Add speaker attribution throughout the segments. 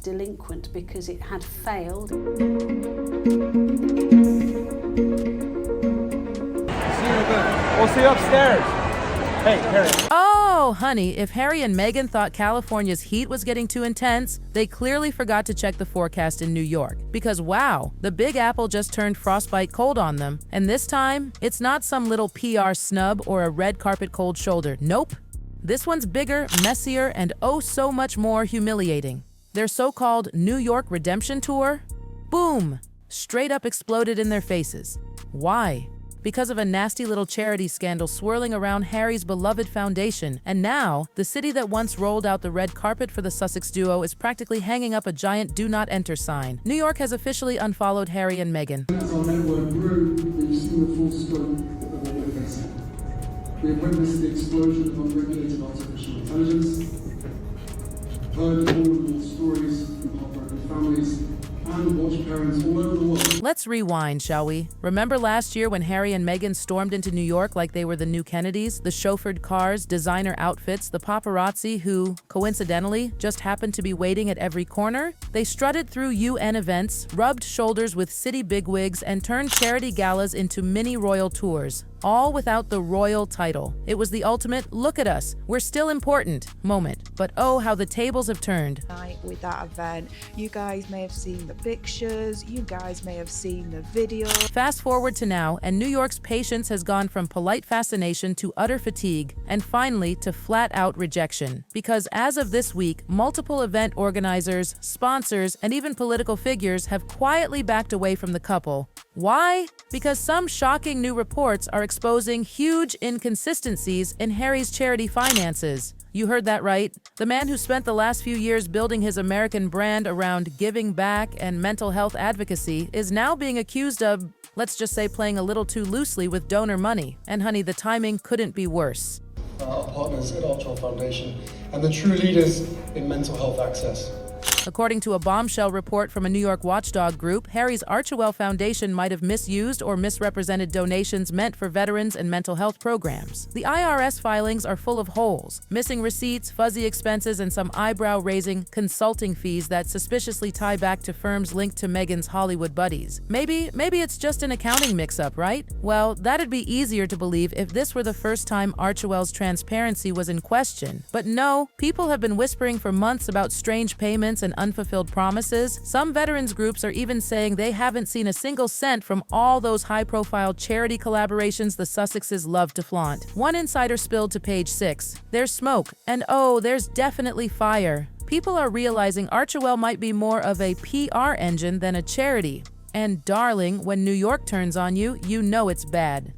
Speaker 1: delinquent because it had failed.
Speaker 2: See you in a bit. We'll see you upstairs. Hey, Harry.
Speaker 3: Oh, honey, if Harry and Meghan thought California's heat was getting too intense, they clearly forgot to check the forecast in New York. Because wow, the Big Apple just turned frostbite cold on them. And this time, it's not some little PR snub or a red carpet cold shoulder. Nope. This one's bigger, messier, and oh so much more humiliating. Their so-called New York redemption tour, boom, straight up exploded in their faces. Why? Because of a nasty little charity scandal swirling around Harry's beloved foundation. And now, the city that once rolled out the red carpet for the Sussex duo is practically hanging up a giant "Do Not Enter" sign. New York has officially unfollowed Harry and Meghan.
Speaker 4: As our network grew, we've seen the full scope of what we're facing. We have witnessed the explosion of unregulated artificial intelligence, heard more and more stories from heartbroken families, and watched parents all over the world.
Speaker 3: Let's rewind, shall we? Remember last year when Harry and Meghan stormed into New York like they were the new Kennedys? The chauffeured cars, designer outfits, the paparazzi who, coincidentally, just happened to be waiting at every corner? They strutted through UN events, rubbed shoulders with city bigwigs, and turned charity galas into mini royal tours. All without the royal title. It was the ultimate, look at us, we're still important moment. But oh, how the tables have turned.
Speaker 5: With that event, you guys may have seen the pictures, you guys may have seen the video.
Speaker 3: Fast forward to now, and New York's patience has gone from polite fascination to utter fatigue, and finally to flat-out rejection. Because as of this week, multiple event organizers, sponsors, and even political figures have quietly backed away from the couple. Why? Because some shocking new reports are exposing huge inconsistencies in Harry's charity finances. You heard that right. The man who spent the last few years building his American brand around giving back and mental health advocacy is now being accused of, let's just say, playing a little too loosely with donor money. And honey, the timing couldn't be worse.
Speaker 4: Our partners at Archewell Foundation and the true leaders in mental health access.
Speaker 3: According to a bombshell report from a New York watchdog group, Harry's Archewell Foundation might have misused or misrepresented donations meant for veterans and mental health programs. The IRS filings are full of holes, missing receipts, fuzzy expenses, and some eyebrow-raising consulting fees that suspiciously tie back to firms linked to Meghan's Hollywood buddies. Maybe it's just an accounting mix-up, right? Well, that'd be easier to believe if this were the first time Archewell's transparency was in question. But no, people have been whispering for months about strange payments and unfulfilled promises. Some veterans groups are even saying they haven't seen a single cent from all those high-profile charity collaborations the Sussexes love to flaunt. One insider spilled to Page 6. There's smoke, and oh, there's definitely fire. People are realizing Archewell might be more of a PR engine than a charity. And darling, when New York turns on you, you know it's bad.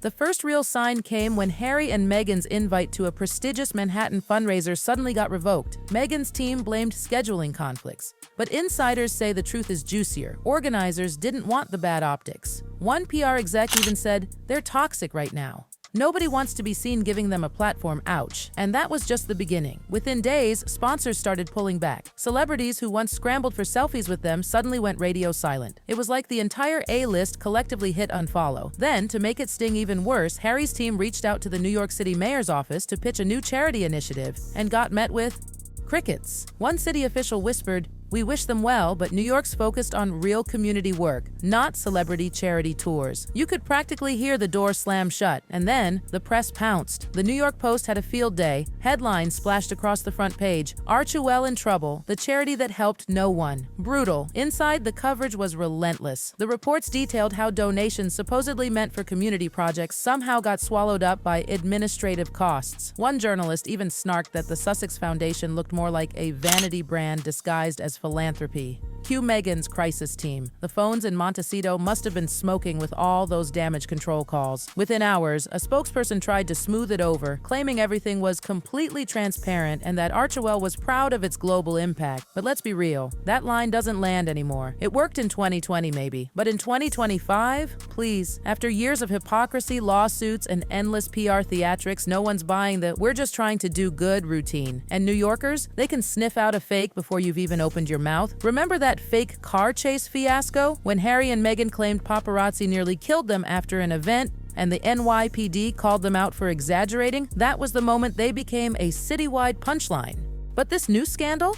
Speaker 3: The first real sign came when Harry and Meghan's invite to a prestigious Manhattan fundraiser suddenly got revoked. Meghan's team blamed scheduling conflicts. But insiders say the truth is juicier. Organizers didn't want the bad optics. One PR exec even said, "They're toxic right now." Nobody wants to be seen giving them a platform, ouch. And that was just the beginning. Within days, sponsors started pulling back. Celebrities who once scrambled for selfies with them suddenly went radio silent. It was like the entire A-list collectively hit unfollow. Then, to make it sting even worse, Harry's team reached out to the New York City mayor's office to pitch a new charity initiative and got met with crickets. One city official whispered, "We wish them well, but New York's focused on real community work, not celebrity charity tours." You could practically hear the door slam shut, and then the press pounced. The New York Post had a field day. Headlines splashed across the front page. Archewell in trouble, the charity that helped no one. Brutal. Inside, the coverage was relentless. The reports detailed how donations supposedly meant for community projects somehow got swallowed up by administrative costs. One journalist even snarked that the Sussex Foundation looked more like a vanity brand disguised as philanthropy. Cue Meghan's crisis team. The phones in Montecito must have been smoking with all those damage control calls. Within hours, a spokesperson tried to smooth it over, claiming everything was completely transparent and that Archewell was proud of its global impact. But let's be real, that line doesn't land anymore. It worked in 2020 maybe, but in 2025? Please. After years of hypocrisy, lawsuits, and endless PR theatrics, no one's buying the "we're just trying to do good" routine. And New Yorkers, they can sniff out a fake before you've even opened your mouth. Remember that fake car chase fiasco when Harry and Meghan claimed paparazzi nearly killed them after an event and the NYPD called them out for exaggerating? That was the moment they became a citywide punchline. But this new scandal?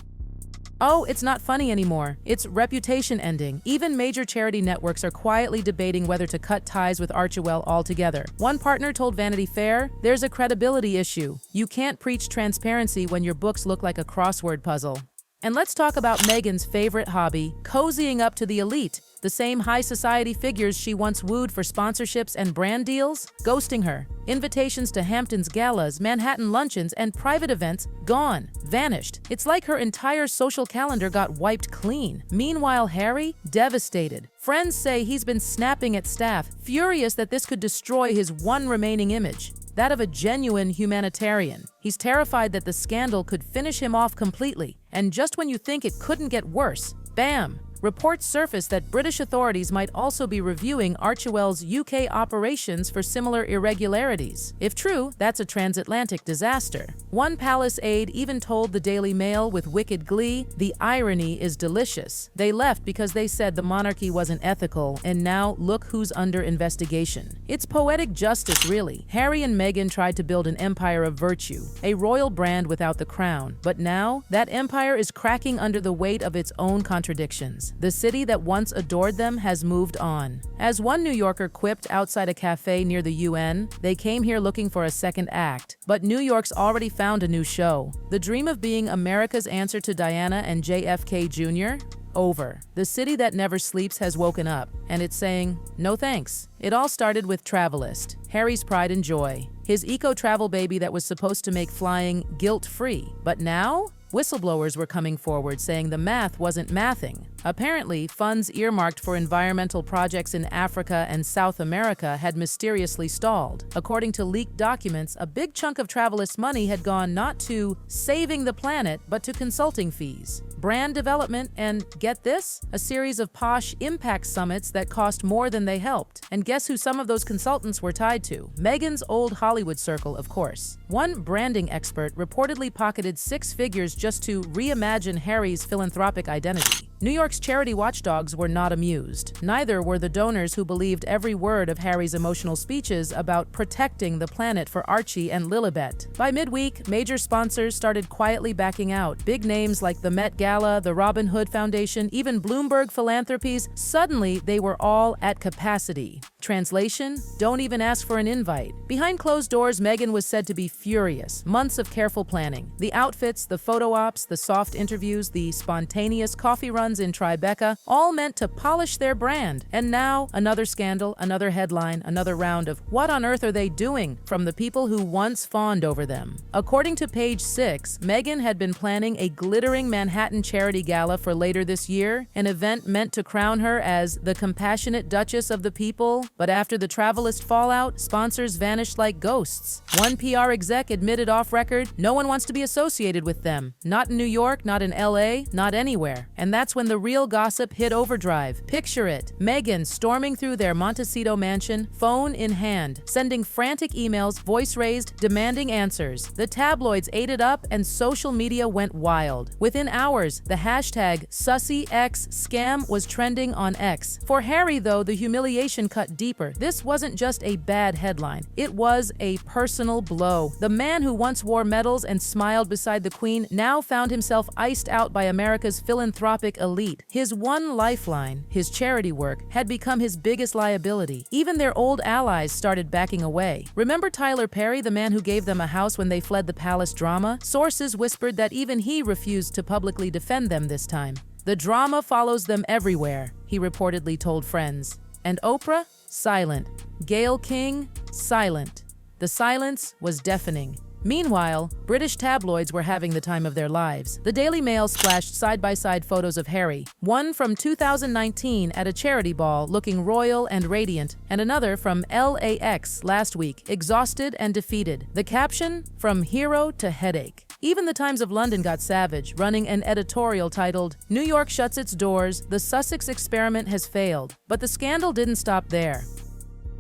Speaker 3: Oh, it's not funny anymore. It's reputation ending. Even major charity networks are quietly debating whether to cut ties with Archewell altogether. One partner told Vanity Fair, "There's a credibility issue. You can't preach transparency when your books look like a crossword puzzle." And let's talk about Meghan's favorite hobby, cozying up to the elite. The same high society figures she once wooed for sponsorships and brand deals, ghosting her. Invitations to Hamptons galas, Manhattan luncheons, and private events gone, vanished. It's like her entire social calendar got wiped clean. Meanwhile, Harry, devastated. Friends say he's been snapping at staff, furious that this could destroy his one remaining image, that of a genuine humanitarian. He's terrified that the scandal could finish him off completely. And just when you think it couldn't get worse, bam! Reports surfaced that British authorities might also be reviewing Archewell's UK operations for similar irregularities. If true, that's a transatlantic disaster. One palace aide even told the Daily Mail with wicked glee, "The irony is delicious. They left because they said the monarchy wasn't ethical, and now look who's under investigation." It's poetic justice, really. Harry and Meghan tried to build an empire of virtue, a royal brand without the crown. But now, that empire is cracking under the weight of its own contradictions. The city that once adored them has moved on. As one New Yorker quipped outside a cafe near the UN, "They came here looking for a second act, but New York's already found a new show." The dream of being America's answer to Diana and JFK Jr.? Over. The city that never sleeps has woken up, and it's saying, no thanks. It all started with Travelist, Harry's pride and joy, his eco-travel baby that was supposed to make flying guilt-free. But now? Whistleblowers were coming forward saying the math wasn't mathing. Apparently, funds earmarked for environmental projects in Africa and South America had mysteriously stalled. According to leaked documents, a big chunk of Travelist's money had gone not to saving the planet, but to consulting fees, brand development, and, get this, a series of posh impact summits that cost more than they helped. And guess who some of those consultants were tied to? Meghan's old Hollywood circle, of course. One branding expert reportedly pocketed 6 figures just to reimagine Harry's philanthropic identity. New York's charity watchdogs were not amused. Neither were the donors who believed every word of Harry's emotional speeches about protecting the planet for Archie and Lilibet. By midweek, major sponsors started quietly backing out. Big names like the Met Gala, the Robin Hood Foundation, even Bloomberg Philanthropies, suddenly they were all at capacity. Translation? Don't even ask for an invite. Behind closed doors, Meghan was said to be furious. Months of careful planning. The outfits, the photo ops, the soft interviews, the spontaneous coffee runs in Tribeca, all meant to polish their brand. And now, another scandal, another headline, another round of what on earth are they doing from the people who once fawned over them. According to Page 6, Meghan had been planning a glittering Manhattan charity gala for later this year, an event meant to crown her as the compassionate Duchess of the people. But after the Travelist fallout, sponsors vanished like ghosts. One PR exec admitted off record, no one wants to be associated with them. Not in New York, not in LA, not anywhere. And that's when the real gossip hit overdrive. Picture it, Meghan storming through their Montecito mansion, phone in hand, sending frantic emails, voice raised, demanding answers. The tabloids ate it up and social media went wild. Within hours, the hashtag #SussyX was trending on X. For Harry, though, the humiliation cut deeper. This wasn't just a bad headline. It was a personal blow. The man who once wore medals and smiled beside the Queen now found himself iced out by America's philanthropic elite. His one lifeline, his charity work, had become his biggest liability. Even their old allies started backing away. Remember Tyler Perry, the man who gave them a house when they fled the palace drama? Sources whispered that even he refused to publicly defend them this time. The drama follows them everywhere, he reportedly told friends. And Oprah? Silent. Gayle King? Silent. The silence was deafening. Meanwhile, British tabloids were having the time of their lives. The Daily Mail splashed side-by-side photos of Harry, one from 2019 at a charity ball looking royal and radiant, and another from LAX last week, exhausted and defeated. The caption, "From hero to headache." Even the Times of London got savage, running an editorial titled, "New York shuts its doors, the Sussex experiment has failed." But the scandal didn't stop there.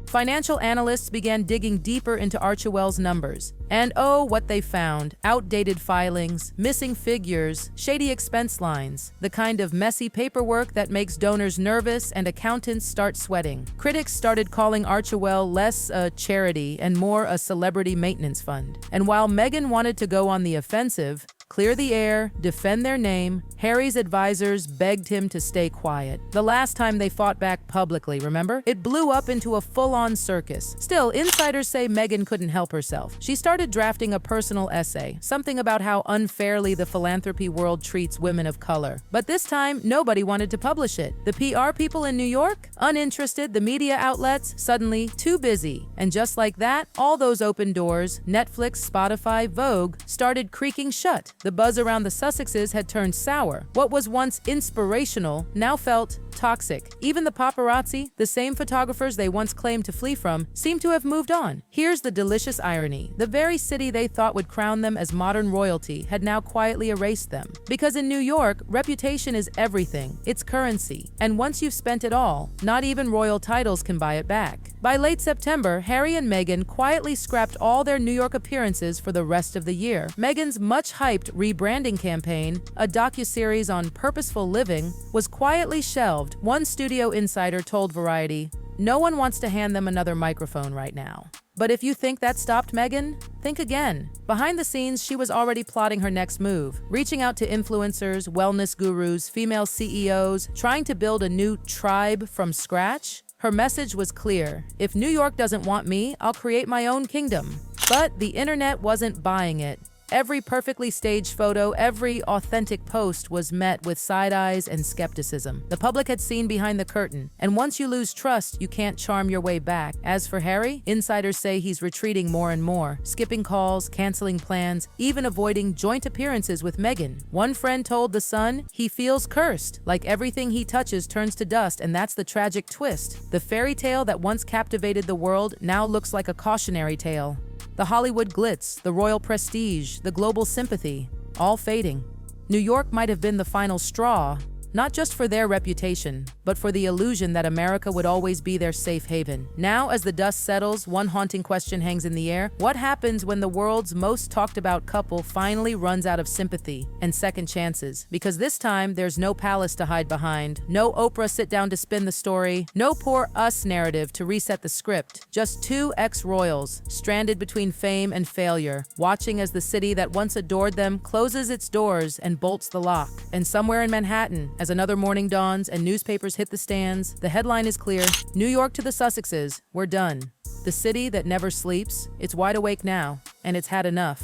Speaker 3: Financial analysts began digging deeper into Archewell's numbers. And oh, what they found. Outdated filings, missing figures, shady expense lines, the kind of messy paperwork that makes donors nervous and accountants start sweating. Critics started calling Archewell less a charity and more a celebrity maintenance fund. And while Meghan wanted to go on the offensive, clear the air, defend their name. Harry's advisors begged him to stay quiet. The last time they fought back publicly, remember? It blew up into a full-on circus. Still, insiders say Meghan couldn't help herself. She started drafting a personal essay, something about how unfairly the philanthropy world treats women of color. But this time, nobody wanted to publish it. The PR people in New York? Uninterested. The media outlets? Suddenly too busy. And just like that, all those open doors, Netflix, Spotify, Vogue, started creaking shut. The buzz around the Sussexes had turned sour. What was once inspirational now felt toxic. Even the paparazzi, the same photographers they once claimed to flee from, seemed to have moved on. Here's the delicious irony. The very city they thought would crown them as modern royalty had now quietly erased them. Because in New York, reputation is everything. It's currency. And once you've spent it all, not even royal titles can buy it back. By late September, Harry and Meghan quietly scrapped all their New York appearances for the rest of the year. Meghan's much-hyped rebranding campaign, a docuseries on purposeful living, was quietly shelved. One studio insider told Variety, "No one wants to hand them another microphone right now." But if you think that stopped Meghan, think again. Behind the scenes, she was already plotting her next move, reaching out to influencers, wellness gurus, female CEOs, trying to build a new tribe from scratch. Her message was clear: if New York doesn't want me, I'll create my own kingdom. But the internet wasn't buying it. Every perfectly staged photo, every authentic post was met with side eyes and skepticism. The public had seen behind the curtain, and once you lose trust, you can't charm your way back. As for Harry, insiders say he's retreating more and more, skipping calls, canceling plans, even avoiding joint appearances with Meghan. One friend told The Sun he feels cursed, like everything he touches turns to dust, and that's the tragic twist. The fairy tale that once captivated the world now looks like a cautionary tale. The Hollywood glitz, the royal prestige, the global sympathy, all fading. New York might have been the final straw, not just for their reputation, but for the illusion that America would always be their safe haven. Now, as the dust settles, one haunting question hangs in the air. What happens when the world's most talked about couple finally runs out of sympathy and second chances? Because this time, there's no palace to hide behind, no Oprah sit down to spin the story, no poor us narrative to reset the script. Just two ex-royals, stranded between fame and failure, watching as the city that once adored them closes its doors and bolts the lock. And somewhere in Manhattan, as another morning dawns and newspapers hit the stands, the headline is clear: New York to the Sussexes, we're done. The city that never sleeps, it's wide awake now, and it's had enough.